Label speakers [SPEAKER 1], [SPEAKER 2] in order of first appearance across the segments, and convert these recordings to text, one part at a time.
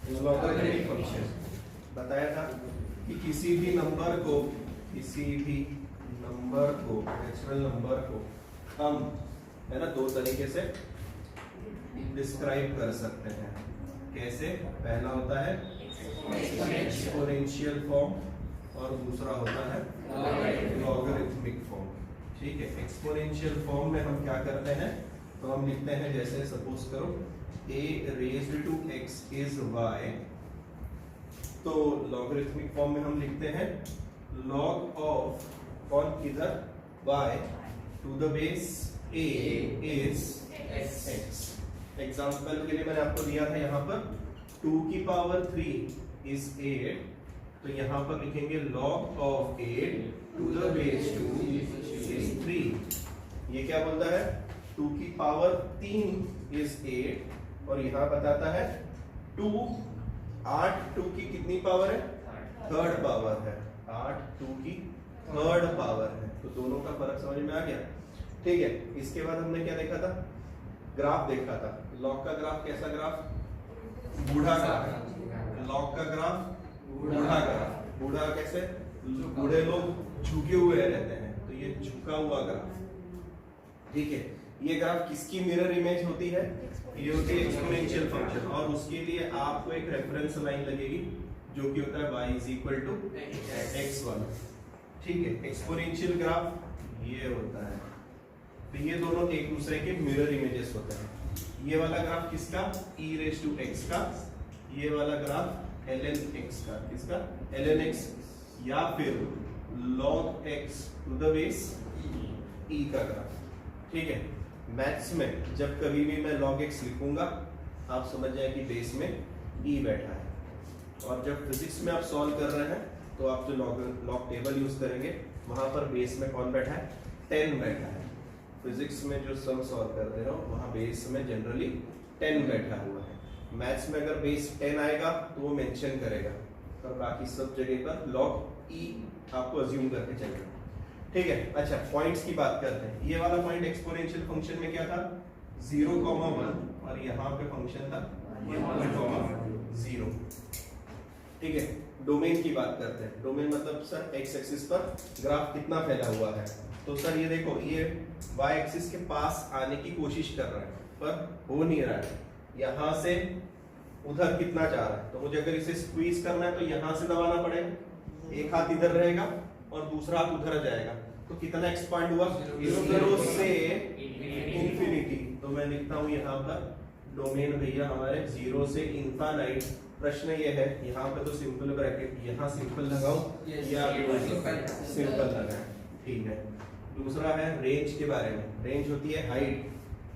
[SPEAKER 1] Logarithmic function बताया था कि किसी भी नंबर को नेचुरल नंबर को हम है ना दो तरीके से डिस्क्राइब कर सकते हैं। कैसे? पहला होता है एक्सपोनेंशियल फॉर्म और दूसरा होता है लॉगरिथमिक फॉर्म। ठीक है, एक्सपोनेंशियल फॉर्म में हम क्या करते हैं, तो हम लिखते हैं जैसे सपोज करो a raised to x is y, तो लॉगरिथमिक फॉर्म में हम लिखते हैं log of कौन किधर y to the base a is x। Example के लिए मैंने आपको दिया था यहाँ पर 2 की पावर 3 is 8, तो यहाँ पर लिखेंगे log of 8 to the base 2 is 3। ये क्या बोलता है? 2 की पावर 3 is 8 और यहाँ बताता है 2 की कितनी पावर है? थर्ड पावर है। 8 2 की थर्ड पावर है। तो दोनों का फर्क समझ में आ गया। ठीक है, इसके बाद हमने क्या देखा था? ग्राफ देखा था। लॉग का ग्राफ कैसा ग्राफ? बूढ़ा ग्राफ। लॉग का ग्राफ बूढ़ा ग्राफ। बूढ़ा कैसे? बूढ़े लोग झुके हुए रहते हैं, तो ये झुका हुआ ग्राफ। ठीक है, ये ग्राफ किसकी मिरर इमेज होती है? ये होती है एक्सपोनेंशियल फंक्शन, और उसके लिए आपको एक रेफरेंस लाइन लगेगी जो कि होता है y = x1। ठीक है, एक्सपोनेंशियल ग्राफ ये होता है। तो ये दोनों एक दूसरे के मिरर इमेजेस होते हैं। ये वाला ग्राफ किसका? e⁻x का। ये वाला ग्राफ ln x का। किसका? ln x, या फिर log x to the base e का ग्राफ। ठीक है, मैथ्स में जब कभी भी मैं log x लिखूंगा आप समझ जाए कि बेस में e बैठा है, और जब फिजिक्स में आप सॉल्व कर रहे हैं तो आप जो लॉग टेबल यूज करेंगे वहां पर बेस में कौन बैठा है? 10 बैठा है। फिजिक्स में जो सम सॉल्व करते हो वहां बेस में जनरली 10 बैठा हुआ है। मैथ्स में अगर बेस 10 आएगा तो वो मेंशन करेगा, और बाकी सब जगह पर log e आपको अज्यूम करके चलेगा। ठीक है, अच्छा पॉइंट्स की बात करते हैं। ये वाला पॉइंट एक्सपोनेंशियल फंक्शन में क्या था? 0,1, और यहाँ पे फंक्शन था 1,0। ठीक है, डोमेन की बात करते हैं। डोमेन मतलब सर एक्स एक्सिस पर ग्राफ कितना फैला हुआ है। तो सर ये देखो, ये y एक्सिस के पास आने की कोशिश कर रहा है पर हो नहीं रहा है। यहाँ से उधर कितना जा रहा है, तो मुझे अगर इसे स्क्वीज करना है तो यहाँ से दबाना पड़ेगा। एक हाथ इधर रहेगा और दूसरा हाथ उधर जाएगा, तो कितना एक्सपांड हुआ? 0 से इंफिनिटी। तो मैं लिखता हूँ यहाँ पर डोमेन भैया हमारे 0 से इनफाइनाइट। प्रश्न ये है, यहाँ पे तो सिंपल ब्रैकेट, यहाँ सिंपल लगाओ या सिंपल लगाए। ठीक है, दूसरा है रेंज के बारे में। रेंज होती है हाइट।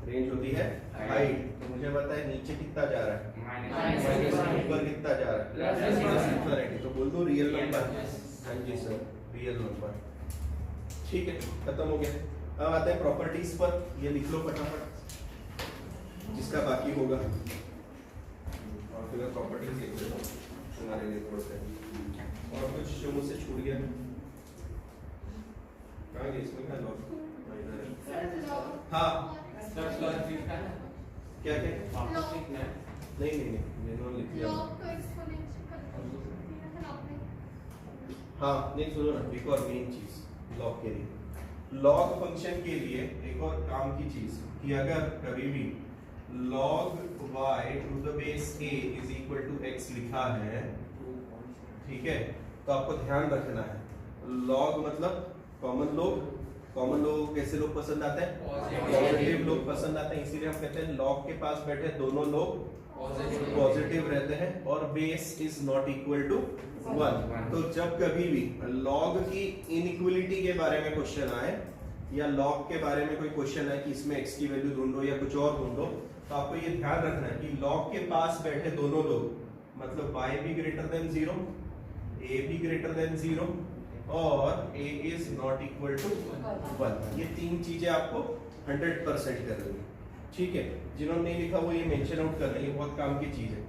[SPEAKER 1] रेंज होती है हाइट, तो मुझे पता है नीचे कितना जा रहा है, ऊपर कितना जा रहा है, तो बोल दो रियल नंबर। हाँ जी सर, रियल नंबर। ठीक है, खत्म हो गया। अब आते हैं प्रॉपर्टीज पर। ये लिख लो फटाफट जिसका बाकी होगा, और फिर प्रॉपर्टीज लिख लो तुम्हारे लिए थोड़ा सा। और कुछ जो मुझसे छूट गया कहाँ गया? इसमें क्या लॉग? हाँ क्या क्या? नहीं मैंने लिख दिया। हाँ नहीं, सुनो ना, एक और मेन चीज लॉग के लिए, लॉग फंक्शन के लिए एक और काम की चीज कि अगर कभी भी log y to the base a is equal to x लिखा है, ठीक है, तो आपको ध्यान रखना है log मतलब कॉमन लोग कैसे लोग पसंद आते हैं? पॉजिटिव लोग पसंद आते हैं। इसीलिए हम कहते हैं log के पास बैठे दोनों लोग पॉजिटिव रहते हैं, और base is not equal to 1। तो जब कभी भी log की इनइक्वलिटी के बारे में क्वेश्चन आए, या log के बारे में कोई क्वेश्चन है कि इसमें x की वैल्यू ढूंढो या कुछ और ढूंढो, तो आपको ये ध्यान रखना है कि log के पास बैठे दोनों लोग मतलब y भी ग्रेटर देन 0, a भी ग्रेटर देन 0, और a is not equal to 1। ये तीन चीजें आपको 100% करनी है। ठीक है, जिन्होंने नहीं लिखा वो ये मेंशन आउट कर लें, ये बहुत काम की चीज है,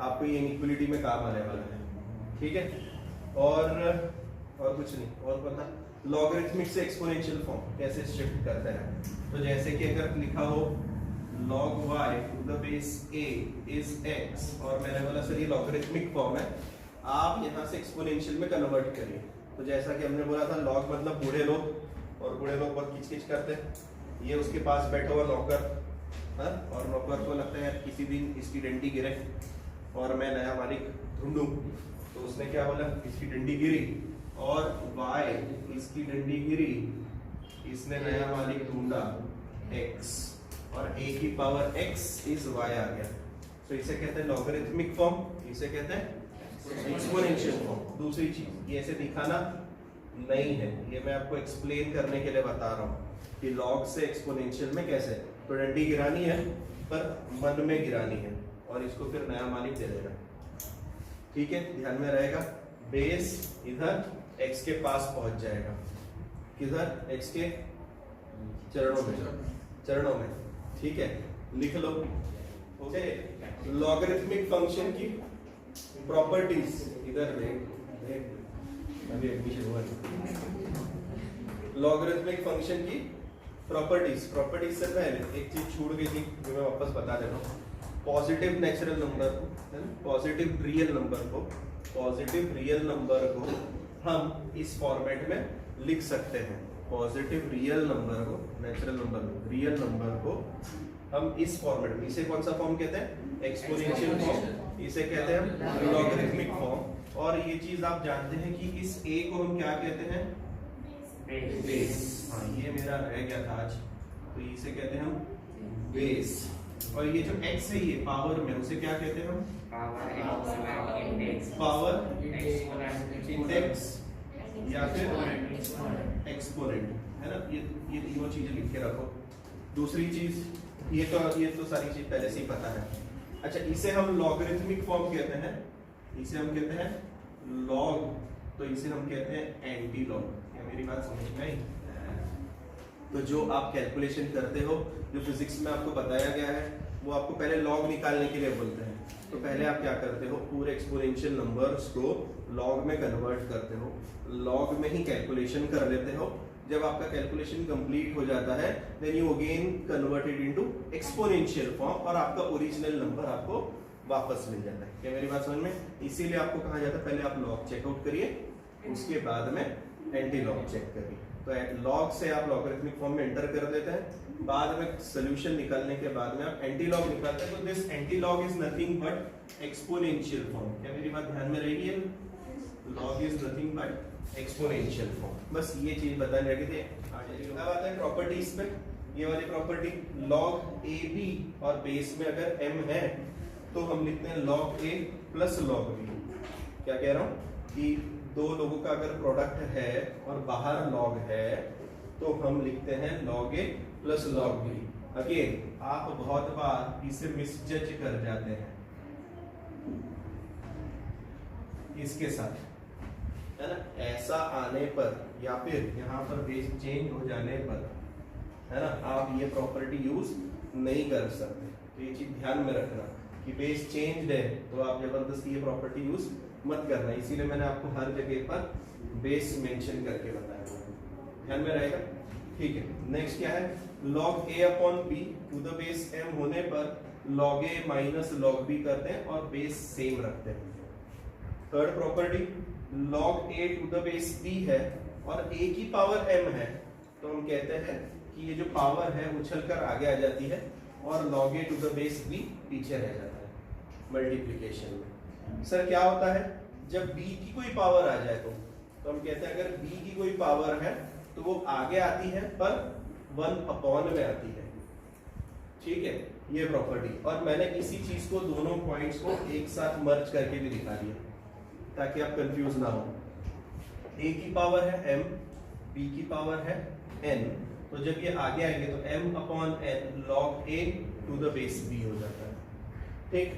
[SPEAKER 1] आपको ये इनइक्वलिटी में काम आने वाला है। ठीक है, और कुछ नहीं। और पता लॉगरिथमिक से एक्सपोनेंशियल फॉर्म कैसे शिफ्ट करते हैं, तो जैसे कि अगर लिखा हो log y to the base a is x, और मैंने बोला सर ये लॉगरिथमिक फॉर्म है, आप यहाँ से एक्सपोनेंशियल में कन्वर्ट करिए। तो जैसा कि हमने बोला था लॉग मतलब बूढ़े लोग, और बूढ़े लोग बहुत किच-किच करते हैं। ये उसके पास बैठा हुआ नौकर, हाँ, और नौकर को लगता है यार किसी दिन इसकी डंडी गिरे और मैं नया मालिक ढूंढूं, तो उसने क्या बोला, इसकी डंडी गिरी और y इसकी डंडी गिरी, इसने नया मालिक ढूंढा x, और a की पावर x इज y आ गया। तो इसे कहते हैं लॉगरिथमिक फॉर्म, इसे कहते हैं एक्सपोनेंशियल फॉर्म। दूसरी चीज, ये ऐसे दिखाना नहीं है, ये मैं आपको एक्सप्लेन करने के लिए बता रहा हूँ कि लॉग से एक्सपोनेंशियल में कैसे, तो डंडी गिरानी है पर मन में गिरानी है, और इसको फिर नया मालिक दे देगा। ठीक है, ध्यान में रहेगा। बेस इधर x के पास पहुंच जाएगा, किधर, x के चरणों में। ठीक है, लिख लो। ओके, लॉगरिथमिक फंक्शन की प्रॉपर्टीज इधर अभी एडमिशन हुआ। लॉगरिथमिक फंक्शन की प्रॉपर्टीज से पहले एक चीज छूट गई थी जो मैं वापस बता देता हूँ। पॉजिटिव नेचुरल नंबर को, पॉजिटिव रियल नंबर को हम इस फॉर्मेट में लिख सकते हैं। पॉजिटिव रियल नंबर को, नेचुरल नंबर रियल नंबर को हम इस फॉर्मेट में, इसे कौन सा फॉर्म कहते हैं, एक्सपोनेंशियल फॉर्म, इसे कहते हैं लॉगरिथमिक फॉर्म। और ये चीज आप जानते हैं कि इस a को हम क्या कहते हैं, बेस। हाँ, ये मेरा रह गया था आज, तो इसे कहते हैं हम बेस। और ये जो x है ये पावर में, उसे क्या कहते हैं हम, पावर इंडेक्स या फिर एक्सपोनेंट, है ना। ये तीनों चीजें लिख के रखो। दूसरी चीज, ये तो सारी चीज पहले से ही पता है। अच्छा, इसे हम लॉगरिथमिक फॉर्म कहते हैं, इसे हम कहते हैं लॉग, तो इसे हम कहते हैं एंटी लॉग। क्या मेरी बात समझ में आई? तो जो आप कैलकुलेशन करते हो, जो फिजिक्स में आपको बताया गया है, वो आपको पहले लॉग निकालने के लिए बोलते हैं। तो पहले आप क्या करते हो, पूरे एक्सपोनेंशियल नंबर्स को लॉग में कन्वर्ट करते हो, लॉग में ही कैलकुलेशन कर लेते हो। जब आपका कैलकुलेशन कंप्लीट हो जाता है, then you again converted into exponential form, और आपका ओरिजिनल नंबर आपको वापस मिल जाता है। क्या मेरी बात समझ में? इसीलिए आपको कहा जाता है पहले आप लॉग चेकआउट करिए, उसके बाद में एंटी लॉग चेक करिए। तो लॉग से आप लॉगरिथमिक फॉर्म में एंटर कर देते हैं, बाद में सॉल्यूशन निकालने के बाद में आप एंटी लॉग निकालते हैं। तो this anti log is nothing but exponential form. क्या मेरी बात ध्यान में रहेगी? Log is nothing but exponential form. बस ये चीज बताने लगे थे। अब आता है प्रॉपर्टीज पे। ये वाली प्रॉपर्टी, लॉग ए बी और बेस में अगर m है तो हम लिखते हैं log a plus log b। क्या कह रहा हूं कि दो लोगों का अगर प्रोडक्ट है और बाहर log है तो हम लिखते हैं log a plus log b। Again आप बहुत बार इसे मिसजज कर जाते हैं इसके साथ, है ना। ऐसा आने पर या फिर यहाँ पर बेस चेंज हो जाने पर, है ना, आप ये प्रॉपर्टी यूज नहीं कर सकते। तो ये चीज ध्यान में रखना कि बेस चेंज्ड है तो आप जबरदस्ती ये प्रॉपर्टी यूज मत करना। इसीलिए मैंने आपको हर जगह पर बेस मेंशन करके बताया, ध्यान में रहेगा। ठीक है, नेक्स्ट क्या है, log a upon b to the base m होने पर log a minus log b करते हैं और बेस सेम रखते हैं। Third property, log a to the base b है और a की पावर m है, तो हम कहते हैं कि ये जो पावर है उछल कर आगे आ जाती है और log a to the base b पीछे रह जाता है मल्टीप्लिकेशन में। सर क्या होता है जब b की कोई पावर आ जाए तो हम कहते हैं अगर b की कोई पावर है तो वो आगे आती है पर 1 अपॉन में आती है। ठीक है, ये प्रॉपर्टी। और मैंने इसी चीज को दोनों पॉइंट्स को एक साथ मर्ज करके भी दिखा दिया ताकि आप कंफ्यूज ना हो। a की पावर है m, b की पावर है n, तो जब ये आगे आएंगे तो m upon n log a to the base b हो जाता है। ठीक,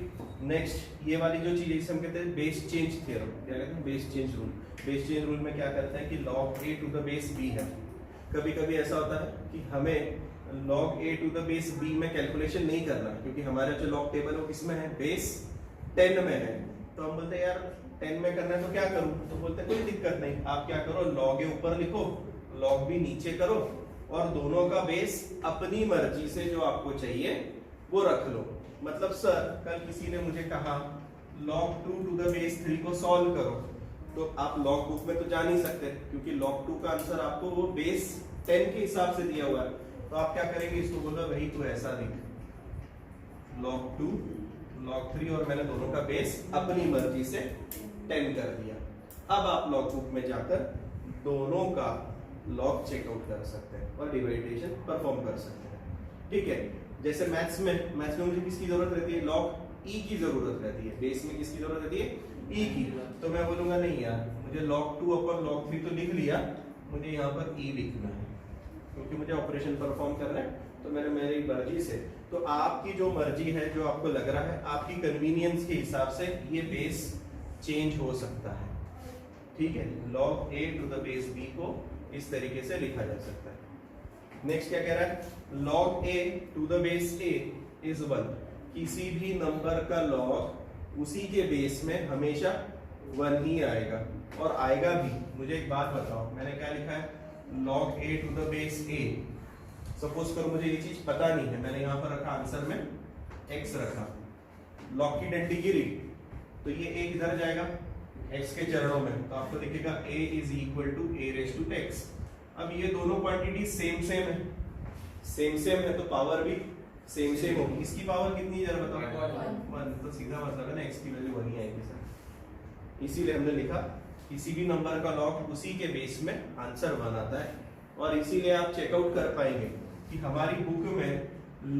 [SPEAKER 1] नेक्स्ट ये वाली जो चीज है जिसे हम कहते हैं बेस चेंज थ्योरम। क्या कहते हैं? Base change rule. Base change rule में क्या करते हैं कि log a to the base b है। कभी कभी ऐसा होता है कि हमें log a to the base b में कैलकुलेशन नहीं करना, क्योंकि हमारा जो log टेबल है वो किसमें है, बेस 10 में है। तो हम बोलते हैं यार 10 में करना है तो क्या करूं, तो बोलते हैं कोई दिक्कत नहीं, आप क्या करो log a ऊपर लिखो, log b नीचे करो और दोनों का बेस अपनी मर्जी से जो आपको चाहिए वो रख लो। मतलब सर कल किसी ने मुझे कहा log 2 to the base 3 को सॉल्व करो, तो आप log बुक में तो जा नहीं सकते क्योंकि log 2 का आंसर आपको वो बेस 10 के हिसाब से दिया हुआ है। तो आप क्या करेंगे, इसको बोलो वही तो ऐसा लिख log 2 log 3 और मैंने दोनों का बेस अपनी मर्जी से 10 कर दिया। अब आप log बुक में जाकर दोनों का log चेकआउट कर सकते हैं और डिवाइडेशन परफॉर्म कर सकते हैं। ठीक है, जैसे मैथ्स में मुझे किसकी जरूरत रहती है, log e की जरूरत रहती है। बेस में किसकी जरूरत रहती है, e की। तो मैं बोलूंगा नहीं यार, मुझे log 2 अपन log 3 तो लिख लिया, मुझे यहाँ पर e लिखना है क्योंकि मुझे ऑपरेशन परफॉर्म करना है। तो मैंने मेरी मर्जी से, तो आपकी जो मर्जी है, जो आपको लग रहा है, आपकी कन्वीनियंस के हिसाब से ये बेस चेंज हो सकता है। ठीक है, log a to the base b को इस तरीके से लिखा जा सकता है। नेक्स्ट क्या कह रहा है, log a to the base a is 1। किसी भी नंबर का log उसी के बेस में हमेशा 1 ही आएगा, और आएगा भी। मुझे एक बात बताओ, मैंने क्या लिखा है, log a to the base a। Suppose करो मुझे ये चीज पता नहीं है, मैंने यहाँ पर रखा आंसर में x रखा, log की डंडी गिरी तो ये a किधर जाएगा, x के चरणों में, तो आपको दिखेगा a is equal to a raised to x। अब ये दोनों क्वांटिटी सेम है तो पावर भी सेम होगी। इसकी पावर कितनी है जरा बताओ, 1। तो सीधा मतलब है ना x की वैल्यू 1 ही आएगी सर। इसीलिए हमने लिखा किसी भी नंबर का log उसी के बेस में आंसर 1 आता है। और इसीलिए आप चेकआउट कर पाएंगे कि हमारी बुक में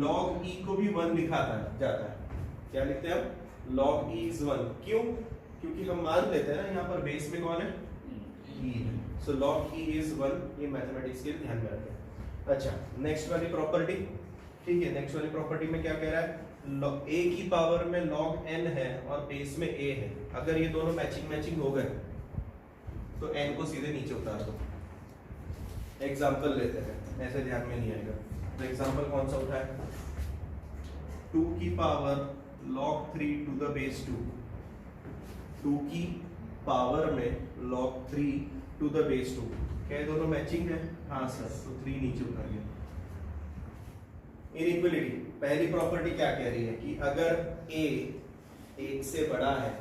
[SPEAKER 1] log e को भी 1 लिखा जाता है। क्या लिखते हैं हम, log e is 1। क्यों, क्योंकि हम मान लेते हैं ना यहाँ पर बेस में कौन है, e है। सो log e is 1, ये मैथमेटिक्स के ध्यान में रखें। अच्छा, नेक्स्ट वाली प्रॉपर्टी। ठीक है, नेक्स्ट वाली प्रॉपर्टी में क्या कह रहा है, a की पावर में log n है और बेस में a है। अगर ये दोनों मैचिंग हो गए तो n को सीधे नीचे उतार दो। एग्जाम्पल लेते हैं, ऐसे ध्यान में नहीं आएगा। तो एग्जाम्पल कौन सा उठाए, 2 की power log 3 to the base 2। 2 की पावर में log 3 to the base 2। क्या ये दोनों मैचिंग है, हाँ सर, तो 3 नीचे उतर गया। इनइक्वलिटी, पहली प्रॉपर्टी क्या कह रही है कि अगर a 1 से बड़ा है,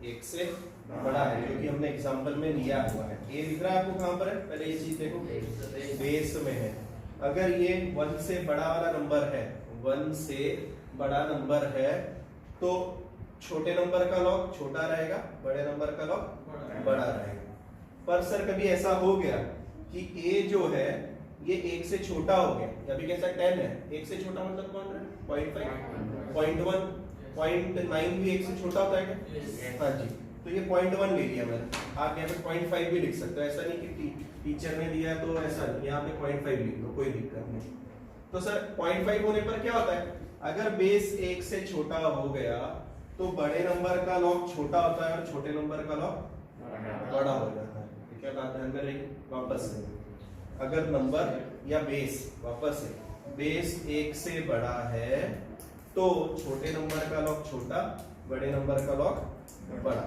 [SPEAKER 1] 1 से बड़ा है, जो कि हमने एग्जांपल में लिया हुआ है। a दिख रहा है आपको कहां पर है, पहले ये चीज देखो, बेस में है। अगर ये 1 से बड़ा वाला नंबर है, 1 से बड़ा नंबर है, तो छोटे नंबर का log छोटा रहेगा, बड़े नंबर का log बड़ा रहेगा। पर सर कभी ऐसा हो गया कि a जो है ये 1 से छोटा हो गया, या भी कैसा 10 है, 1 से छोटा मतलब कौन है, 0.5, 0.1, 0.9 भी 1 से छोटा होता है क्या, हाँ जी। तो ये 0.1 ले लिया मैंने, आप यहाँ पे 0.5 भी लिख सकते हो। ऐसा नहीं कि टीचर ने दिया तो ऐसा नहीं, यहाँ पे 0.5 लिख लो, कोई दिक्कत नहीं। तो सर 0.5 होने पर क्या होता है, अगर बेस 1 से छोटा हो गया तो बड़े नंबर का log छोटा होता है और छोटे नंबर का log बड़ा हो जाता है। तो क्या बात ध्यान में रहेगी, वापस से अगर नंबर या बेस, वापस से बेस 1 से बड़ा है तो छोटे नंबर का log छोटा, बड़े नंबर का log बड़ा।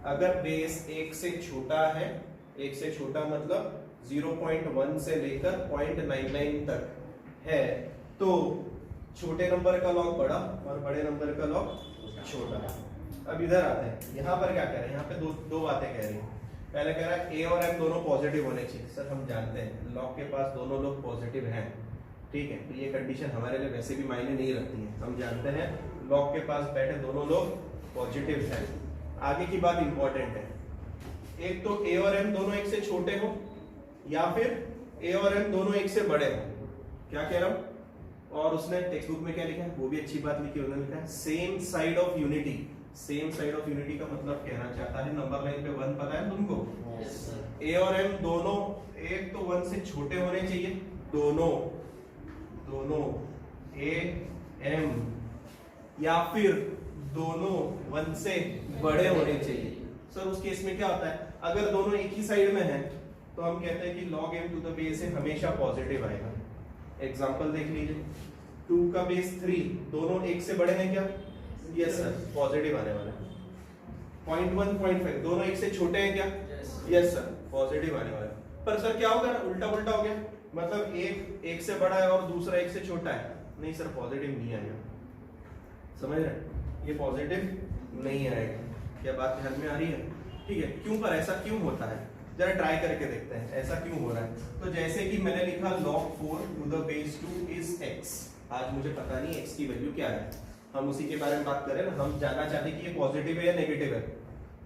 [SPEAKER 1] अगर बेस 1 से छोटा है, 1 से छोटा मतलब 0.1 से लेकर 0.99 तक है, तो छोटे नंबर का log बड़ा और बड़े नंबर का log छोटा। अब इधर आते हैं, यहाँ पर क्या कह रहे हैं, यहाँ पे दो बातें कह रही हैं। पहले कह रहा है a और m दोनों पॉजिटिव होने चाहिए। सर हम जानते हैं log के पास दोनों लोग पॉजिटिव हैं, ठीक है, तो ये कंडीशन हमारे लिए वैसे भी मायने नहीं रखती है। हम जानते हैं log के पास बैठे दोनों लोग पॉजिटिव हैं। आगे की बात इंपॉर्टेंट है, एक तो a और m दोनों 1 से छोटे हो, या फिर a और m दोनों 1 से बड़े हो। क्या कह रहा हूं, और उसने टेक्स्ट बुक में क्या लिखा है, वो भी अच्छी बात लिखी, उन्होंने लिखा है same side of unity. Same side of unity का मतलब कहना चाहता है नंबर लाइन पे 1 पता है तुमको, a और m दोनों एक तो 1 से छोटे होने चाहिए, दोनों a m, या फिर दोनों 1 से बड़े होने चाहिए। सर उस केस में क्या होता है, अगर दोनों एक ही साइड में हैं तो हम कहते हैं कि log m to the base है हमेशा पॉजिटिव आएगा। एग्जांपल देख लीजिए, 2 का बेस 3, दोनों 1 से बड़े हैं क्या, यस सर, पॉजिटिव आने वाला है। 0.1, 0.5 दोनों 1 से छोटे हैं क्या, यस सर, पॉजिटिव आने वाला है। पर सर क्या होगा, उल्टा हो गया, मतलब एक 1 से बड़ा है और दूसरा 1 से छोटा है, नहीं सर पॉजिटिव नहीं आएगा, समझ रहे, ये पॉजिटिव नहीं आएगा। क्या बात ध्यान में आ रही है? ठीक है, क्यों पर ऐसा क्यों होता है, जरा ट्राई करके देखते हैं ऐसा क्यों हो रहा है। तो जैसे कि मैंने लिखा log 4 to the base 2 is x, आज मुझे पता नहीं x की वैल्यू क्या है, हम उसी के बारे में बात करें ना, हम जानना चाहते हैं कि ये पॉजिटिव है या नेगेटिव है,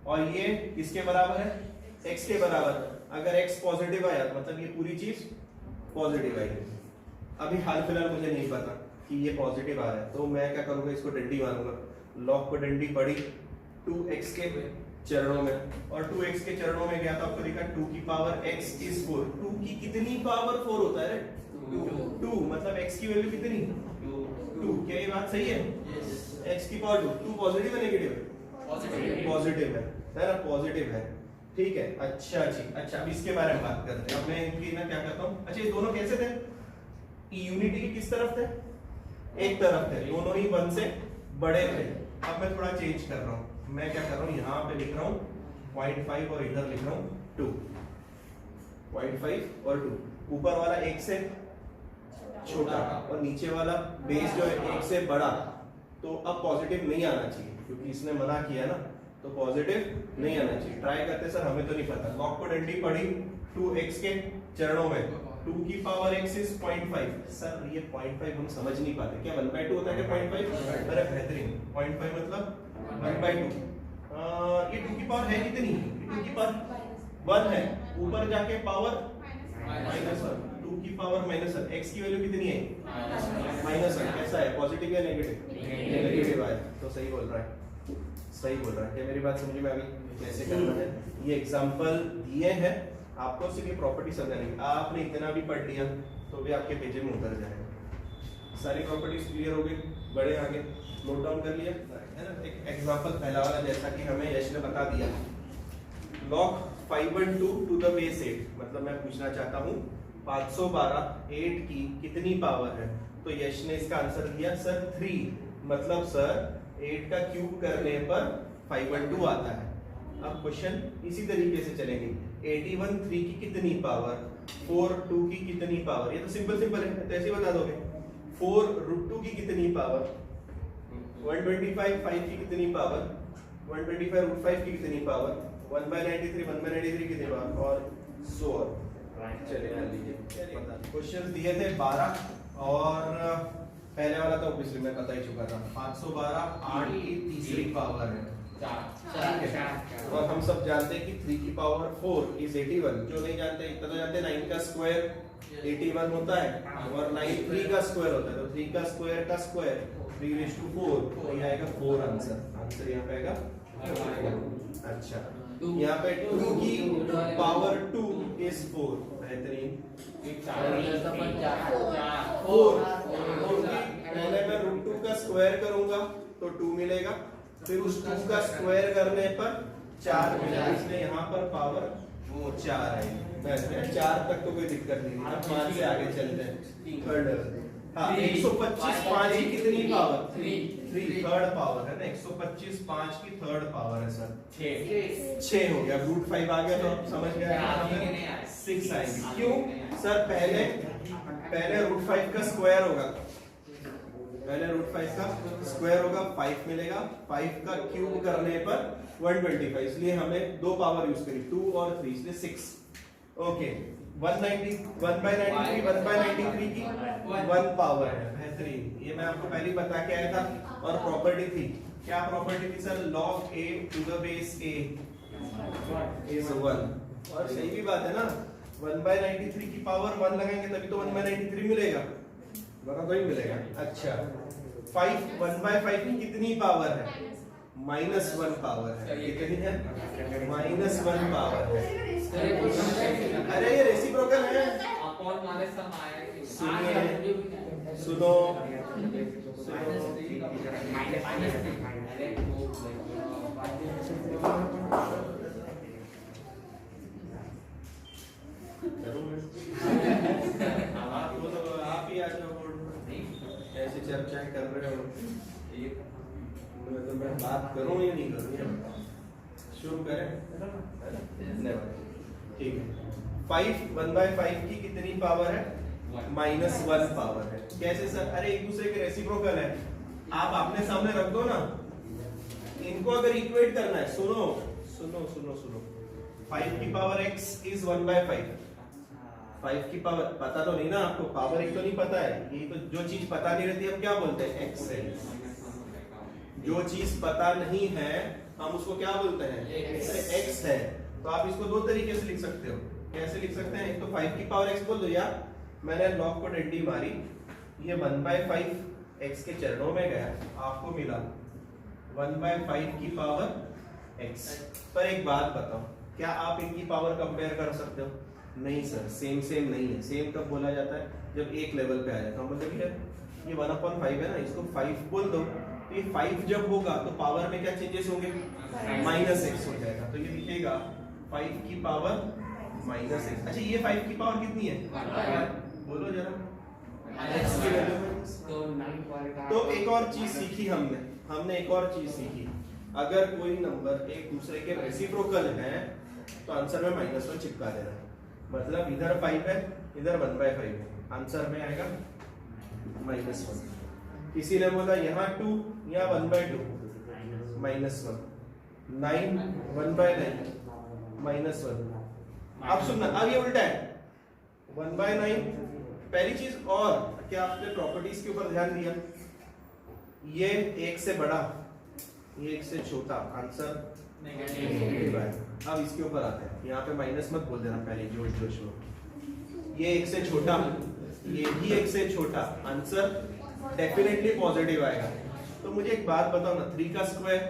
[SPEAKER 1] और ये किसके बराबर है, x के बराबर। अगर x पॉजिटिव आया तो मतलब ये पूरी चीज पॉजिटिव आएगी। अभी हाल फिलहाल मुझे नहीं पता कि ये पॉजिटिव आ रहा है, तो मैं क्या करूंगा, इसको डंडी मारूंगा, log को डंडी पड़ी 2x के चरणों में, और 2x के चरणों में गया तो आपको दिखा 2 की पावर x इज 4। 2 की कितनी पावर 4 होता है? 2 मतलब x की वैल्यू कितनी? 2। क्या ये बात सही है? x की पावर 2 पॉजिटिव है नेगेटिव है? पॉजिटिव है ना, पॉजिटिव है। ठीक है, अच्छा जी, अच्छा अब इसके बारे में बात करते हैं। अब मैं इनकी ना क्या करता हूँ, अच्छा ये दोनों कैसे थे, यूनिटी के किस तरफ थे, एक तरफ थे, दोनों ही 1 से बड़े थे। अब मैं थोड़ा चेंज कर रहा हूँ, मैं क्या कर रहा हूँ, यहाँ पे लिख रहा हूँ 0.5 और इधर लिख रहा हूँ 2, 0.5 और 2, ऊपर वाला 1 से छोटा और नीचे वाला बेस जो है 1 से बड़ा, तो अब पॉजिटिव नहीं आना चाहिए क्योंकि इसने मना किया ना, तो पॉजिटिव नहीं आना चाहिए। ट्राई करते सर, हमें तो नहीं पता, लॉग को डंडी पड़ी 2x के चरणों में, 2 की पावर x इज 0.5। सर ये 0.5 हम समझ नहीं पाते, क्या 1/2 होता है क्या 0.5? अरे बेहतरीन, 0.5 मतलब 1/2। ये 2 की पावर है कितनी? 2 की पावर 1 है, ऊपर जाके पावर -1, 2 की पावर -1, x की वैल्यू कितनी है? -1। कैसा है, पॉजिटिव या नेगेटिव? नेगेटिव है, तो सही बोल रहा है, सही बोल रहा है। क्या मेरी बात समझ में आ गई कैसे करना है? ये एग्जांपल दिए हैं आपको, सिर्फ ये प्रॉपर्टी समझाने की, आपने इतना भी पढ़ लिया तो भी आपके पेज में उतर जाएगा। सारी प्रॉपर्टीज क्लियर हो गई, बड़े आगे नोट डाउन कर लिया है ना। एक एग्जांपल पहला वाला, जैसा कि हमें यश ने बता दिया, log 512 to the base 8, मतलब मैं पूछना चाहता हूँ 512 8 की कितनी पावर है, तो यश ने इसका आंसर दिया सर 3, मतलब सर 8 का क्यूब करने पर 512 आता है। अब क्वेश्चन इसी तरीके से चलेंगे, 81 3 की कितनी पावर, 4 2 की कितनी पावर, ये तो सिंपल सिंपल है, तो ऐसे ही बता दोगे। 4 √2 की कितनी पावर, 125 5 की कितनी पावर, 125 √5 की कितनी पावर, 1/93 1/93 कितनी पावर, और सो ऑन। चलिए कर लीजिए, क्वेश्चंस दिए थे 12, और पहले वाला तो ऑब्वियसली मैं पता ही चुका था, 512 8 की तीसरी पावर है 4, और हम सब जानते हैं कि 3 की पावर 4 इज 81। जो नहीं जानते इतना तो जानते हैं, 9 का स्क्वायर 81 होता है, और 9 3 का स्क्वायर होता है, तो 3 का स्क्वायर 3/4, तो ये आएगा 4 आंसर यहाँ पे आएगा 4। अच्छा, यहाँ पे 2 की पावर 2 इज 4, बेहतरीन। 4 पहले मैं √2 का स्क्वायर करूंगा तो 2 मिलेगा, फिर उस 2 का स्क्वायर करने पर 4 मिलेगा, इसलिए यहाँ पर पावर वो 4 आएगी। 4 तक तो कोई दिक्कत नहीं, अब 5 से आगे चलते हैं। थर्ड, हाँ 125 5 की कितनी पावर, 3 थर्ड पावर है ना, 125 5 की थर्ड पावर है सर 6 हो गया, √5 आ गया तो आप समझ गए 6 आएगी। क्यों सर, पहले √5 का स्क्वायर होगा, पहले √5 का स्क्वायर होगा 5 मिलेगा, 5 का क्यूब करने पर 125, इसलिए हमने दो पावर यूज करी 2 और 3, इसलिए 6। ओके, 193 1/93 की 1 पावर है, बेहतरीन। ये मैं आपको पहले बता के आया था, और प्रॉपर्टी थी, क्या प्रॉपर्टी थी sir, log a to the base a is 1, और सही भी बात है ना, 1/93 की पावर 1 लगाएंगे तभी तो 1/93 मिलेगा, वरना तो ही मिलेगा। अच्छा, 5 1/5 की कितनी पावर है, -1 पावर है, कितनी है, -1 पावर है। अरे ये रेसिप्रोकल है, सुनो आप ही आ जाओ, ऐसे चर्चा कर रहे हो, तो मैं बात करूं या नहीं करूं, शुरू करें, ठीक है। 5 1/5 की कितनी पावर है, -1 पावर है। कैसे सर? अरे एक दूसरे के रेसिप्रोकल है, आप अपने सामने रख दो ना, इनको अगर इक्वेट करना है, सुनो सुनो सुनो सुनो, 5 की पावर x इज 1/5। 5 की पावर पता तो नहीं ना आपको, पावर एक तो नहीं पता है, ये तो जो चीज पता नहीं रहती हम क्या बोलते हैं? x है। जो चीज पता नहीं है हम उसको क्या बोलते हैं? अरे x है। तो आप इसको दो तरीके से लिख सकते हो। कैसे लिख सकते हैं? एक तो 5 की पावर x बोल दो, या मैंने लॉग को डंडी मारी, ये 1/5 x के चरणों में गया, आपको मिला 1/5 की पावर x। पर एक बात बताओ, क्या आप इनकी पावर कंपेयर कर सकते हो? नहीं सर, सेम सेम नहीं है। सेम कब बोला जाता है? जब एक लेवल पे आ जाता है। मतलब ये 1/5 है ना, इसको 5 बोल दो, तो ये 5 जब होगा तो पावर में क्या चेंजेस होंगे? -x हो जाएगा। तो ये लिखेगा 5 की पावर -x। अच्छा, ये 5 की पावर कितनी है? बोलो जरा। x की वैल्यू। तो एक और चीज सीखी हमने एक और चीज सीखी, अगर कोई नंबर एक दूसरे के रेसिप्रोकल है तो आंसर में -1 चिपका देना है। मतलब इधर 5 है, इधर 1/5 है, आंसर में आएगा -1। किसी ने बोला यहाँ 2 या 1/2, -1। 9 1/9 -1। अब सुनना, अब ये उल्टा है, 1/9। पहली चीज, और क्या आपने प्रॉपर्टीज के ऊपर ध्यान दिया? ये 1 से बड़ा, ये 1 से छोटा, आंसर नेगेटिव है। अब इसके ऊपर आते हैं, यहाँ पे माइनस मत बोल देना पहले, जोश में। ये 1 से छोटा, ये भी 1 से छोटा, आंसर डेफिनेटली पॉजिटिव आएगा। तो मुझे एक बात बताओ ना, 3 का स्क्वायर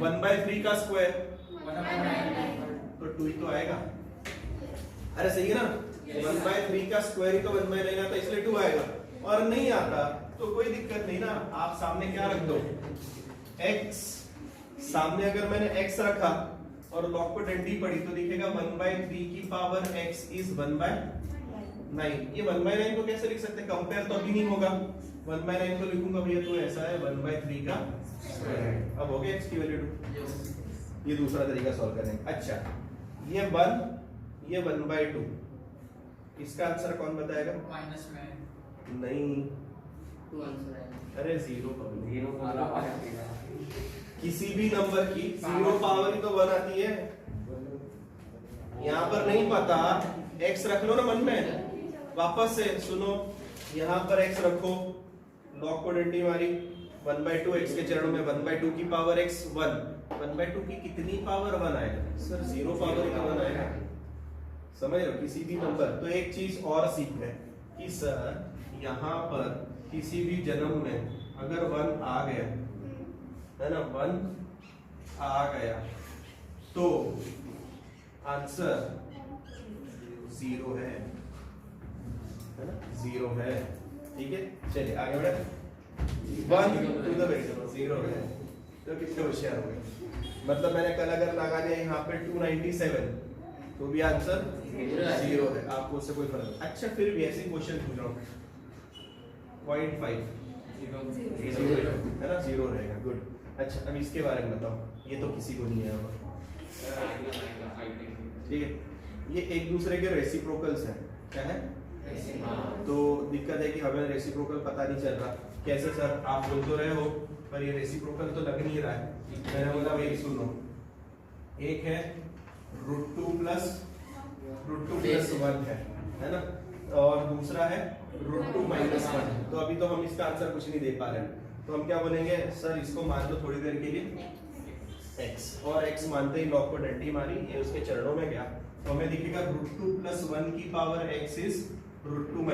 [SPEAKER 1] 1/3 का स्क्वायर तो 2 ही तो आएगा। अरे सही है ना, 1/3 का स्क्वायर ही तो 1/9 आता, इसलिए 2 आएगा। और नहीं आता तो कोई दिक्कत नहीं ना, आप सामने क्या रख दो? x। सामने अगर मैंने x रखा और लॉग को डंडी पड़ी तो दिखेगा 1/3 की पावर x इज 1/9। ये 1/9 को कैसे लिख सकते हैं? कंपेयर तो अभी नहीं होगा, 1/9 को लिखूंगा भैया तो ऐसा है 1/3 का स्क्वायर। अब हो गया x की वैल्यू 2। ये दूसरा तरीका सॉल्व करने का। अच्छा, ये 1, ये 1/2, इसका आंसर कौन बताएगा?
[SPEAKER 2] माइनस में
[SPEAKER 1] नहीं,
[SPEAKER 2] 2 आंसर है।
[SPEAKER 1] अरे 0 किसी भी नंबर की 0 पावर ही तो 1 आती है। यहाँ पर नहीं पता, x रख लो ना मन में, वापस से सुनो, यहाँ पर x रखो, लॉग को डंडी मारी, 1/2 x के चरणों में 1/2 की पावर x 1। 1/2 की कितनी पावर 1 आएगा? सर 0 पावर ही तो 1 आएगा। समझ रहे हो? किसी भी नंबर। तो एक चीज और सीख है कि सर यहाँ पर किसी भी जन्म में अगर 1 आ गया है ना, 1 आ गया तो आंसर 0 है ना, 0 है। ठीक है, चलिए आगे बढ़े। 1 टू द वेक्टर 0 है, तो कितने होशियार हो गए। मतलब मैंने कल अगर लगा दिया यहाँ पे 297 तो भी आंसर 0 है, आपको उससे कोई फर्क नहीं। अच्छा, फिर भी ऐसे क्वेश्चन पूछ रहा हूँ, 0.5 है ना, 0 रहेगा। गुड। अच्छा, अब इसके बारे में बताओ, ये तो किसी को नहीं है। ठीक है, ये एक दूसरे के रेसिप्रोकल्स हैं। क्या है? तो दिक्कत है कि हमें रेसिप्रोकल पता नहीं चल रहा। कैसे सर? आप बोल तो रहे हो पर ये रेसिप्रोकल तो लग नहीं रहा है। मैंने बोला भाई सुनो, एक है √2 + 1 है ना, और दूसरा है √2 - 1। तो अभी तो हम इसका आंसर कुछ नहीं दे पा रहे हैं, तो हम क्या बोलेंगे? सर इसको मान लो थोड़ी देर के लिए x, और x मानते ही लॉग को डंडी मारी, ये उसके चरणों में गया, तो हमें दिखेगा √2 + 1 की पावर x इज √2 -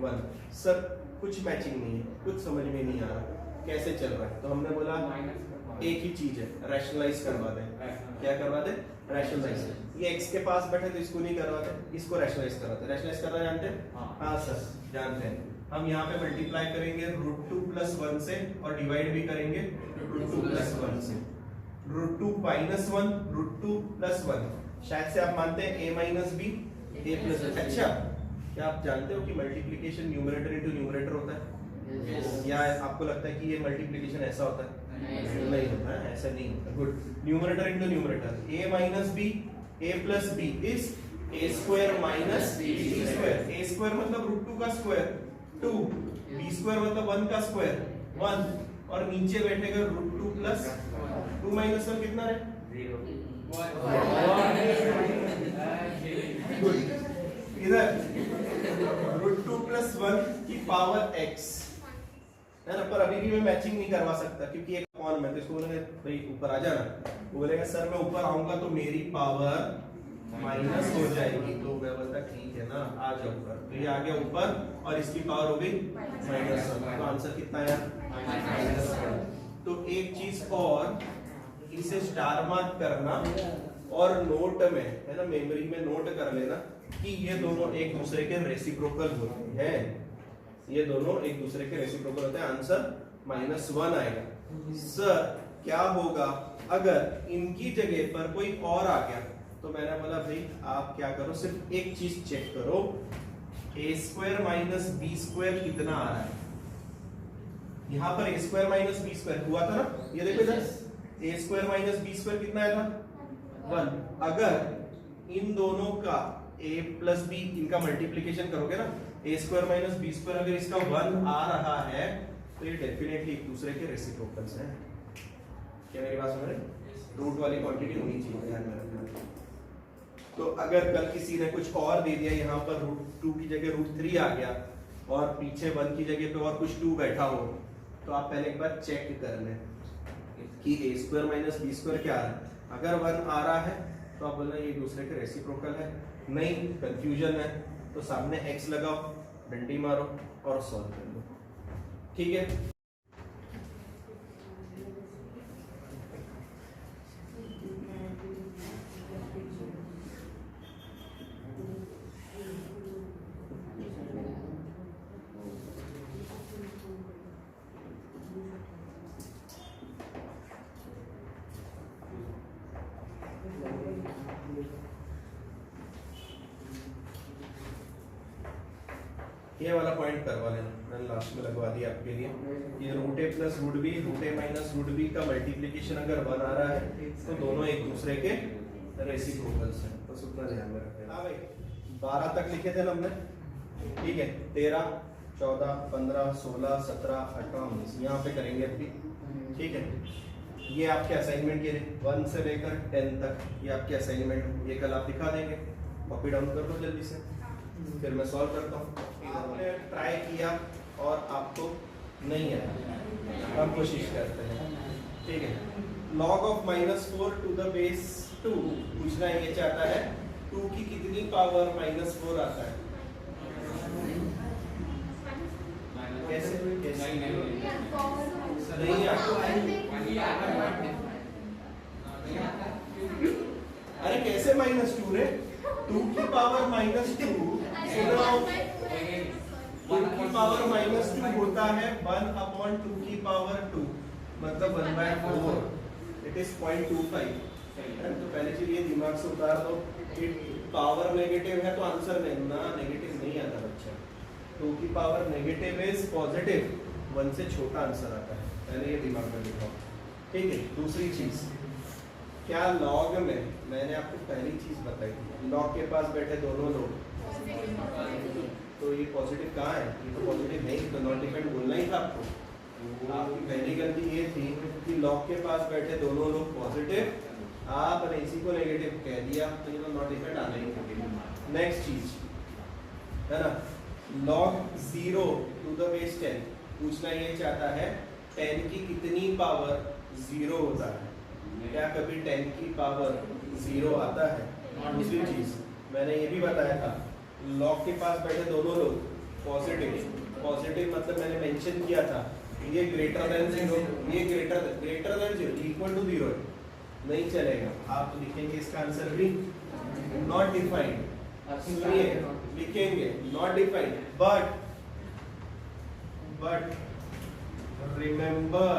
[SPEAKER 1] 1। सर कुछ मैचिंग नहीं है, कुछ समझ में नहीं आ रहा, कैसे चल रहा है? तो हमने बोला एक ही चीज है, रैशनलाइज करवा दें। क्या करवा दें? रैशनलाइज। ये x के पास बैठे तो इसको नहीं करवाते, इसको रैशनलाइज करवाते। रैशनलाइज करना जानते हैं? हाँ सर जानते हैं। हम यहाँ पे मल्टीप्लाई करेंगे √2 + 1 से और डिवाइड भी करेंगे √2 + 1 से। √2 - 1 √2 + 1, शायद से आप मानते हैं a - b a + b। अच्छा, क्या आप जानते हो कि मल्टीप्लिकेशन न्यूमरेटर इनटू न्यूमरेटर होता है? या आपको लगता है कि ये मल्टीप्लिकेशन ऐसा होता है? नहीं होता है, ऐसा नहीं होता। Good. Numerator into numerator, a - b a + b is a square minus b square. A square मतलब रूट 2 का स्क्वायर 2, बी स्क्वायर मतलब 1 का स्क्वायर 1, और नीचे बैठेगा रूट 2 प्लस 2 माइनस 1 कितना है?
[SPEAKER 2] 0
[SPEAKER 1] इधर रूट 2 प्लस 1 की पावर x है ना, पर अभी भी मैं मैचिंग नहीं करवा सकता क्योंकि एक कौन मैं तो इसको बोलेंगे भाई ऊपर आ जाना, वो बोलेगा सर मैं ऊपर आऊंगा तो मेरी पावर माइनस हो जाएगी, तो मैं बोलता ठीक है ना आ जाओ ऊपर, तो ये आ गया ऊपर और इसकी पावर हो गई माइनस, तो आंसर कितना है माइनस। तो एक चीज और, इसे स्टार मार्क करना और नोट में है ना, मेमोरी में नोट कर लेना कि ये दोनों एक दूसरे के रेसिप्रोकल होते हैं, ये दोनों एक दूसरे के रेसिप्रोकल होते हैं, आंसर -1 आएगा। सर क्या होगा अगर इनकी जगह पर कोई और आ गया, तो मैंने बोला भाई आप क्या करो, सिर्फ एक चीज चेक करो, ए स्क्वायर माइनस बी स्क्वायर कितना आ रहा है। यहां पर ए स्क्वायर माइनस बी स्क्वायर हुआ था ना, ये देखो इधर ए स्क्वायर माइनस बी स्क्वायर कितना आया था 1। अगर इन दोनों का a प्लस बी इनका मल्टीप्लीकेशन करोगे ना, ए स्क्वायर माइनस बी स्क्वायर, अगर इसका 1 आ रहा है तो ये डेफिनेटली एक दूसरे के रेसिप्रोकल्स हैं। क्या मेरी बात समझ रहे? रूट वाली क्वांटिटी होनी चाहिए ध्यान में रखना। तो अगर कल किसी ने कुछ और दे दिया, यहाँ पर रूट 2 की जगह रूट 3 आ गया और पीछे 1 की जगह पे और कुछ 2 बैठा हो, तो आप पहले एक बार चेक कर लें कि ए स्क्वायर माइनस बी स्क्वायर क्या आ रहा है। अगर 1 आ रहा है तो आप बोलना ये दूसरे के रेसिप्रोकल है, नहीं कंफ्यूजन है तो सामने x लगाओ, डंडी मारो और सॉल्व कर लो, ठीक है। ये वाला पॉइंट करवा लेना, मैंने लास्ट में लगवा दिया आपके लिए। ये रूट ए प्लस रूट बी, रूट ए माइनस रूट बी का मल्टीप्लिकेशन अगर 1 आ रहा है तो दोनों एक दूसरे के रेसिप्रोकल्स हैं, बस उतना ध्यान में रखना। हाँ भाई 12 तक लिखे थे ना हमने, ठीक है। 13, 14, 15, 16, 17, 18, 19 यहाँ पे करेंगे अभी, ठीक है। ये आपके असाइनमेंट के 1 से लेकर 10 तक ये आपके असाइनमेंट, ये कल आप दिखा देंगे, कॉपी डाउन कर दो जल्दी से, फिर मैं सॉल्व करता हूँ। आपने ट्राई किया और आपको नहीं आया, हम कोशिश करते हैं, ठीक है। Log of -4 to the base 2 पूछना ये चाहता है, 2 की कितनी पावर -4 आता है? कैसे नहीं आता? अरे कैसे -2 रे? 2 की पावर -2 2 की पावर -2 होता है 1/2 की पावर 2, मतलब 1/4, इट इज 0.25। तो पहले चीज ये दिमाग से उतार दो कि पावर नेगेटिव है तो आंसर ना नेगेटिव नहीं आता बच्चा। 2 की पावर नेगेटिव इज पॉजिटिव, 1 से छोटा आंसर आता है, पहले ये दिमाग में लिखो, ठीक है। दूसरी चीज, क्या लॉग में मैंने आपको पहली चीज बताई थी, लॉग के पास बैठे दोनों लोग, तो ये पॉजिटिव कहाँ है? ये तो पॉजिटिव नहीं, तो नॉट डिफाइंड बोलना ही था आपको। आपकी पहली गलती ये थी कि लॉग के पास बैठे दोनों लोग पॉजिटिव, आपने इसी को नेगेटिव कह दिया, तो ये तो नॉट डिफाइंड आना ही था। नेक्स्ट चीज है ना, log 0 टू द बेस 10 पूछना ये चाहता है 10 की कितनी पावर 0 होता है? क्या कभी 10 की पावर 0 आता है? दूसरी चीज मैंने ये भी बताया था, लॉग के पास बैठे दोनों लोग पॉजिटिव, पॉजिटिव मतलब मैंने मेंशन किया था ये ग्रेटर देन 0, ये ग्रेटर देन 0 इक्वल टू 0 नहीं चलेगा, आप लिखेंगे इसका आंसर भी नॉट डिफाइंड। सुनिए लिखेंगे not defined, but remember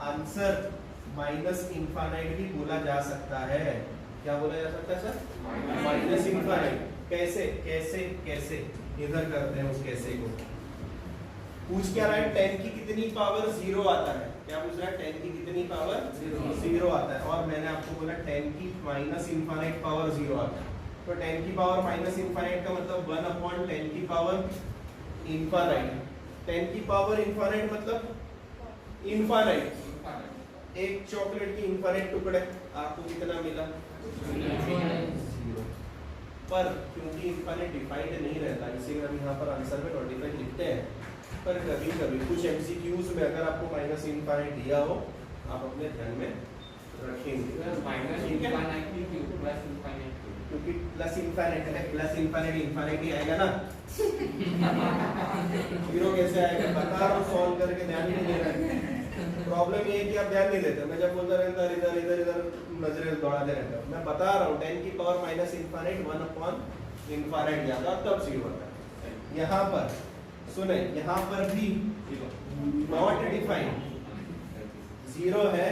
[SPEAKER 1] answer -infinite भी बोला जा सकता है। क्या बोला जा सकता है सर? -इनफाइनाइट। कैसे कैसे कैसे? इधर करते हैं उस कैसे को, पूछ क्या रहा है 10 की कितनी पावर 0 आता है, क्या पूछ रहा है 10 की कितनी पावर 0 आता है, और मैंने आपको बोला 10 की माइनस इनफाइनाइट पावर 0 आता है। तो 10 की पावर माइनस इनफाइनाइट का मतलब 1 अपॉन 10 की पावर इनफाइनाइट। 10 की पावर इनफाइनाइट मतलब इनफाइनाइट, एक चॉकलेट की इनफाइनाइट टुकड़े, आपको कितना मिला 0। पर क्योंकि इनफाइनाइट डिफाइंड नहीं रहता, इसीलिए हम यहाँ पर आंसर में नॉटिफाइड लिखते हैं। पर कभी कभी कुछ एमसीक्यूज में अगर आपको माइनस इनफाइनाइट दिया हो, आप अपने ध्यान में रखेंगे, ठीक है, क्योंकि प्लस इनफाइनाइट है, प्लस इनफाइनाइट इनफाइनाइट ही आएगा ना। 0 कैसे आएगा बता रहा हूँ, सॉल्व करके ध्यान नहीं दे रहे हैं। प्रॉब्लम ये है कि आप ध्यान नहीं देते, मैं जब बोलता रहता इधर इधर इधर नजरें दौड़ाते रहता हूँ। मैं बता रहा हूँ 10 की power minus infinite 1 upon infinite जाता तब 0 होता है। यहाँ पर सुने, यहाँ पर भी नॉट डिफाइंड 0 है,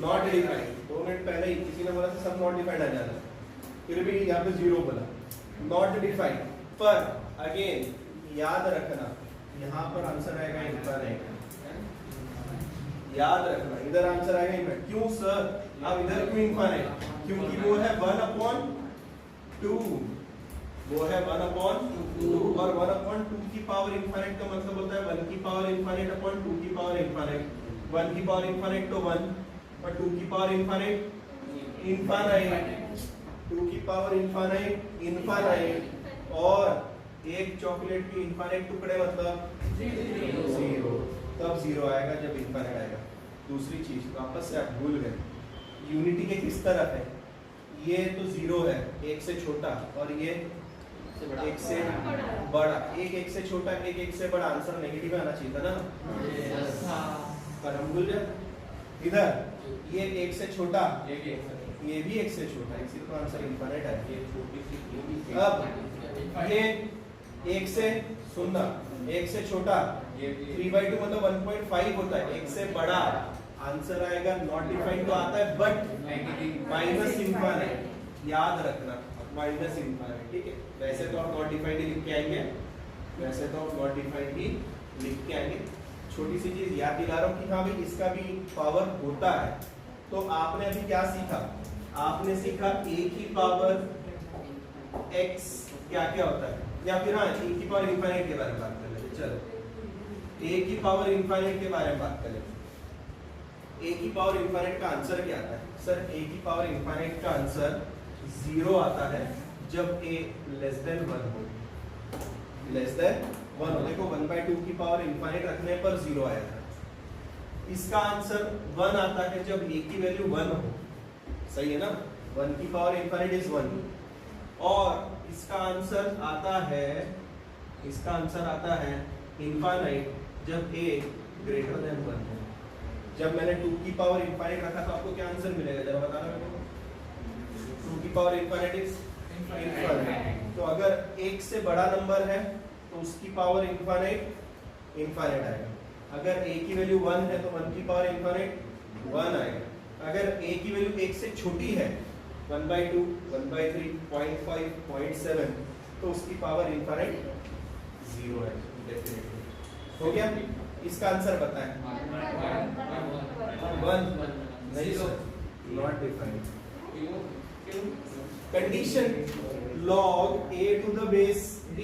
[SPEAKER 1] नॉट डिफाइंड। 2 मिनट पहले ही किसी ने बोला था सब नॉट डिफाइंड आ जाना, फिर भी यहाँ पे 0 बोला, नॉट डिफाइंड। पर अगेन याद रखना यहाँ पर आंसर आएगा इनफाइनाइट, याद रखना इधर आंसर आएगा इनफाइनाइट। क्यों सर, अब इधर क्यों इनफाइनाइट, क्योंकि वो है 1 अपॉन 2, वो है 1 अपॉन 2, और 1 अपॉन 2 की पावर इनफाइनाइट का मतलब होता है 1 की पावर इनफाइनाइट अपॉन 2 की पावर इनफाइनाइट। 1 की पावर इनफाइनाइट तो 1, और 2 की पावर इनफाइनाइट इनफाइनाइट, 2 की पावर इनफाइनाइट इनफाइनाइट, और एक चॉकलेट की इनफाइनाइट टुकड़े मतलब 0। तब 0 आएगा जब इनफाइनाइट आएगा। दूसरी चीज वापस से आप भूल गए, यूनिटी के किस तरफ है, ये तो 0 है, 1 से छोटा, और ये 1 से बड़ा। एक से छोटा, एक से बड़ा, आंसर नेगेटिव आना चाहिए था ना, पर हम भूल गए। इधर ये 1 से छोटा, ये भी 1 से छोटा, इसी तो आंसर इनफाइनाइट है। अब ये 1 से सुनना, 1 से छोटा 3/2 मतलब 1.5 होता है, 1 से बड़ा आंसर आएगा नॉट डिफाइंड तो आता है बट माइनस इनफाइनाइट, याद रखना माइनस इनफाइनाइट, ठीक है। वैसे तो आप नॉट डिफाइंड ही लिख के आएंगे, वैसे तो आप नॉट डिफाइंड ही लिख के आएंगे। छोटी सी चीज याद दिला रहा हूँ कि हाँ भाई इसका भी पावर होता है। तो आपने अभी क्या सीखा, आपने सीखा a की पावर x क्या क्या होता है, या फिर हाँ a की पावर इनफाइनाइट के बारे में बात कर लेते। चलो a की पावर इनफाइनाइट के बारे में बात कर लेते। a की पावर इनफाइनाइट का आंसर क्या आता है सर, a की पावर इनफाइनाइट का आंसर 0 आता है जब a लेस देन 1 हो, लेस देन 1 हो। देखो 1/2 की पावर इनफाइनाइट रखने पर 0 आया था, इसका आंसर 1 आता है जब a की वैल्यू 1 हो, सही है ना। 1 की पावर इनफाइनाइट इज 1, और इसका आंसर आता है, इसका आंसर आता है इनफाइनाइट जब a ग्रेटर देन 1 हो। जब मैंने 2 की पावर इनफाइनाइट रखा तो आपको क्या आंसर मिलेगा जरा बताना मेरे को। 2 की पावर इनफाइनाइट इज इनफाइनाइट, तो अगर 1 से बड़ा नंबर है तो उसकी पावर इनफाइनाइट इनफाइनाइट आएगा। अगर a की वैल्यू 1 है तो 1 की पावर इनफाइनाइट 1 आएगा। अगर a की वैल्यू 1 से छोटी है 1/2, 1/3, 0.5, 0.7 तो उसकी पावर इनफाइनाइट 0 है डेफिनेटली। हो गया, इसका आंसर बताएं। 1 नहीं sir, not defined. Condition log a to the base b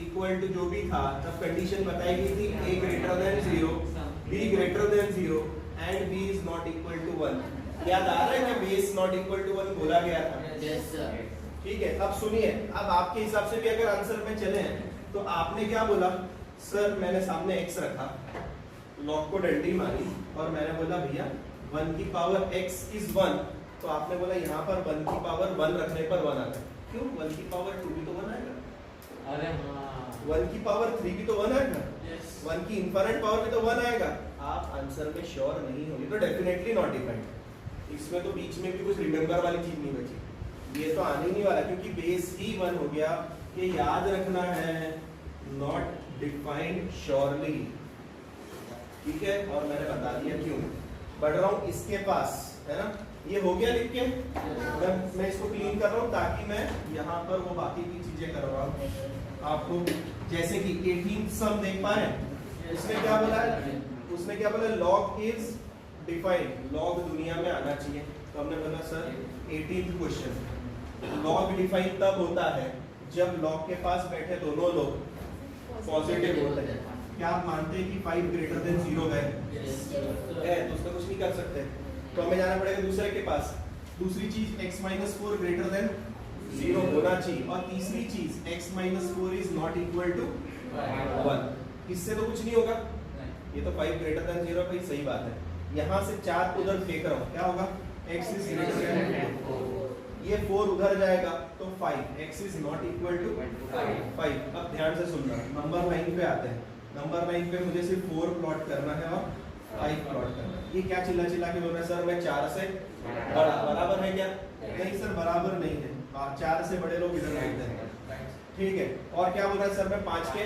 [SPEAKER 1] equal to जो भी था तब कंडीशन बताई गई थी a greater than 0, b greater than 0 and b is not equal to 1। याद आ रहा है कि बेस नॉट इक्वल टू 1 बोला गया था?
[SPEAKER 2] Yes sir.
[SPEAKER 1] ठीक है, अब सुनिए, अब आपके हिसाब से भी अगर आंसर में चले तो आपने क्या बोला सर, मैंने सामने x रखा, log को डंडी मारी और मैंने बोला भैया 1 की पावर x इज 1, तो आपने बोला यहाँ पर 1 की पावर 1 रखने पर 1 आता है। क्यों? 1 की पावर 2 भी तो 1 आएगा,
[SPEAKER 2] अरे हाँ,
[SPEAKER 1] 1 की पावर 3 भी तो 1 आएगा,
[SPEAKER 2] यस
[SPEAKER 1] 1 की इनफाइनाइट पावर भी तो 1 आएगा। आप आंसर में श्योर नहीं होंगे तो डेफिनेटली नॉट डिफाइंड। इसमें तो बीच में भी कुछ रिमेंबर वाली चीज नहीं बची, ये तो आने ही नहीं वाला क्योंकि बेस ही 1 हो गया। ये याद रखना है, नॉट डिफाइंड श्योरली, ठीक है। और मैंने बता दिया क्यों। बढ़ रहा हूँ इसके पास, है ना, ये हो गया लिख के। मैं इसको क्लीन कर रहा हूँ ताकि मैं यहाँ पर वो बाकी की चीजें कर रहा हूँ आपको। जैसे कि 18th सम देख पा रहे हैं, उसने क्या बोला है? उसने क्या बोला? लॉग इज डिफाइंड, लॉग दुनिया में आना चाहिए। तो हमने बोला sir 18th question, log define तब होता है जब लॉग के पास बैठे दोनों लोग पॉजिटिव होते हैं। क्या आप मानते हैं कि 5 ग्रेटर देन 0 है? तो उसका कुछ नहीं कर सकते, तो हमें जाना पड़ेगा दूसरे के पास। दूसरी चीज x-4 ग्रेटर देन 0 होना चाहिए, और तीसरी चीज x-4 is not equal to 1। इससे तो कुछ नहीं होगा, ये तो 5 ग्रेटर देन 0 भाई, सही बात है। यहाँ से 4 उधर फेंक रहा हूँ, क्या होगा? x इज ग्रेटर देन 4, ये 4 उधर जाएगा तो 5, x is not equal to 5। अब ध्यान से सुनना, नंबर 9 पे आते हैं। नंबर 9 पे मुझे सिर्फ 4 प्लॉट करना है और 5 प्लॉट करना है। ये क्या चिल्ला चिल्ला के बोल रहा है सर मैं 4 से बड़ा, बराबर है क्या? नहीं सर बराबर नहीं है, 4 से बड़े लोग इधर बैठते हैं, ठीक है। और क्या बोल रहा है सर मैं 5 के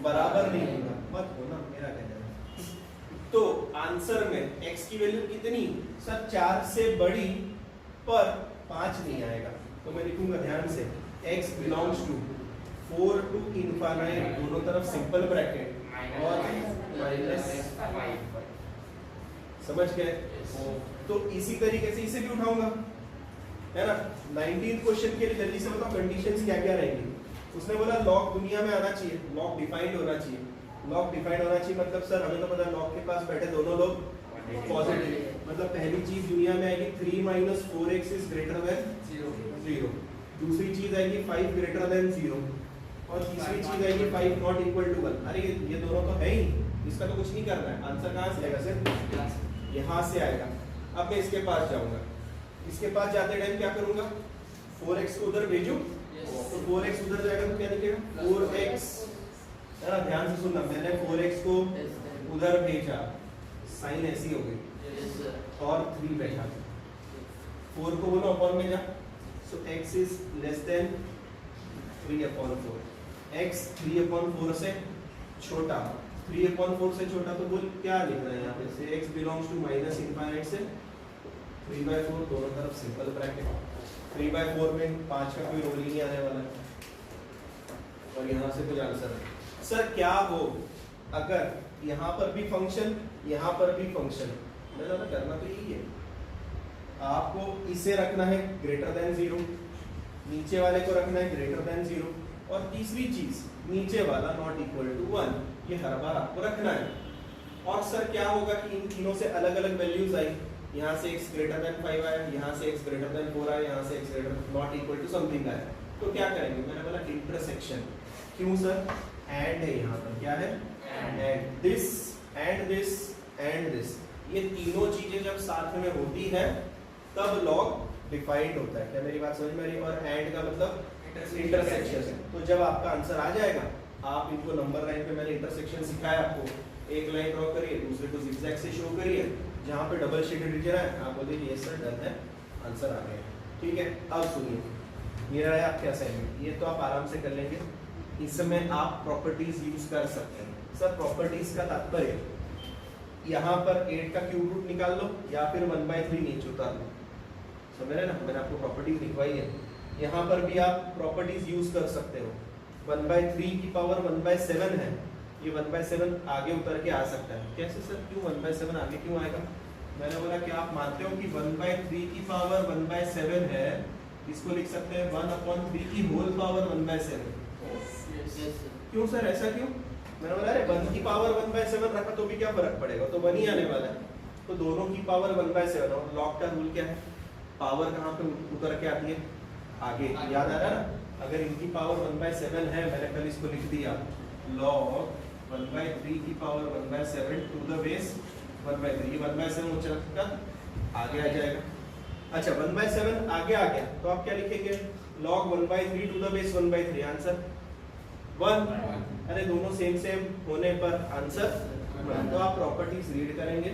[SPEAKER 1] बराबर नहीं हूँ, मत होना, मेरा कहना है। तो आंसर में x की वैल्यू कितनी? सर 4 से बड़ी पर 5 नहीं आएगा, तो मैं लिखूंगा ध्यान से x belongs to 4 to infinite, दोनों तरफ सिंपल ब्रैकेट और -5। समझ गए? तो इसी तरीके से इसे भी उठाऊंगा, है ना। 19th क्वेश्चन के लिए जल्दी से बताओ कंडीशंस क्या क्या रहेंगी। उसने बोला लॉग दुनिया में आना चाहिए, लॉग डिफाइंड होना चाहिए। लॉग डिफाइंड होना चाहिए मतलब सर हमें तो पता है लॉग के पास बैठे दोनों लोग पॉजिटिव, मतलब पहली चीज दुनिया में आएगी 3 - 4x इज ग्रेटर देन 0। दूसरी चीज आएगी 5 ग्रेटर देन 0, और तीसरी चीज आएगी 5 नॉट इक्वल टू 1। अरे ये दोनों तो है ही, इसका तो कुछ नहीं करना है। आंसर कहाँ से आएगा सर? यहाँ से आएगा। अब मैं इसके पास जाऊंगा, इसके पास जाते टाइम क्या करूंगा? 4x को उधर भेजूं, तो 4x उधर जाएगा तो क्या लिखेगा? 4x, है ना। ध्यान से सुनना, मैंने 4x को उधर भेजा, साइन ऐसी हो गई, और 3 बैठा, 4 को बोलो अपॉन में जा, सो x is less than 3/4। x 3/4 से छोटा, 3/4 से छोटा, तो बोल क्या लिख रहे हैं यहाँ पे से x बिलोंग्स टू -∞ से 3/4, दोनों तरफ सिंपल ब्रैकेट। 3/4 में 5 का कोई रोल ही नहीं आने वाला, और यहाँ से कुछ आंसर है। सर क्या हो अगर यहाँ पर भी फंक्शन, यहाँ पर भी फंक्शन, मतलब करना तो यही है, आपको इसे रखना है ग्रेटर देन 0, नीचे वाले को रखना है ग्रेटर देन 0, और तीसरी चीज नीचे वाला नॉट इक्वल टू 1, ये हर बार आपको रखना है। और सर क्या होगा कि इन तीनों से अलग अलग वैल्यूज आई, यहाँ से x ग्रेटर देन 5 आया, यहाँ से x ग्रेटर देन 4 आया, यहाँ से x greater not equal to something आया, तो क्या करेंगे? मैंने बोला इंटरसेक्शन। क्यों सर? एंड है यहाँ पर, क्या है? And this and this and this, ये तीनों चीजें जब साथ में होती है तब लॉग डिफाइंड होता है। क्या मेरी बात समझ में आ रही है? और एंड का मतलब इंटरसेक्शन। तो जब आपका आंसर आ जाएगा, आप इनको नंबर लाइन पे मैंने इंटरसेक्शन सिखाया आपको, एक लाइन ड्रॉ करिए, दूसरे को जिगजैग से शो करिए, जहाँ पे डबल शेडेड रीजन है आप बोलिए ये सर डन है, आंसर आ गया, ठीक है। अब सुनिए, ये रहा है आपके असाइनमेंट, ये तो आप आराम से कर लेंगे। इसमें आप प्रॉपर्टीज यूज कर सकते हैं। सर प्रॉपर्टीज का तात्पर्य, यहाँ पर 8 का क्यूब रूट निकाल लो या फिर 1/3 नीचे उतार लो, समझ रहे ना। मैंने आपको प्रॉपर्टीज लिखवाई है, यहाँ पर भी आप प्रॉपर्टीज यूज कर सकते हो। 1/3 की पावर 1/7 है, ये 1/7 आगे उतर के आ सकता है। कैसे सर? क्यों 1/7 आगे क्यों आएगा? मैंने बोला कि आप मानते हो कि 1/3 की पावर 1/7 है, इसको लिख सकते हैं 1/3 की होल पावर 1/7। क्यों सर, ऐसा क्यों? मैंने बोला अरे 1 की पावर 1/7 रखा तो भी क्या फर्क पड़ेगा, तो 1 ही आने वाला है। तो दोनों की पावर 1/7, और लॉग का रूल क्या है? पावर कहाँ पे उतर के आती है? आगे। याद आ रहा है ना? अगर इनकी पावर 1/7 है, मैंने कल इसको लिख दिया log 1/3 की पावर 1/7 टू द बेस 1/3, ये 1/7 उचका आगे आ जाएगा। अच्छा 1/7 आगे आ गया तो आप क्या लिखेंगे? log 1/3 to the base 1/3, answer 1। अरे दोनों सेम सेम होने पर आंसर 1। तो आप प्रॉपर्टीज रीड करेंगे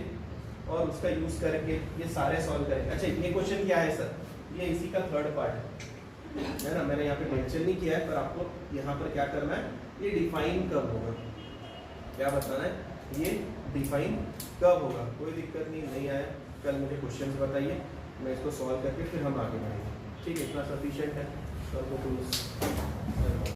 [SPEAKER 1] और उसका यूज करके ये सारे सॉल्व करेंगे। अच्छा ये क्वेश्चन क्या है सर? ये इसी का थर्ड पार्ट है ना। मैंने यहाँ पे मेंशन नहीं किया है, पर आपको यहाँ पर क्या करना है, ये डिफाइन कब होगा, क्या बताना है, ये डिफाइन कब होगा। कोई दिक्कत नहीं आया, कल मुझे क्वेश्चन बताइए, मैं इसको सॉल्व करके फिर हम आगे बढ़ेंगे, ठीक है। इतना सफिशिएंट है।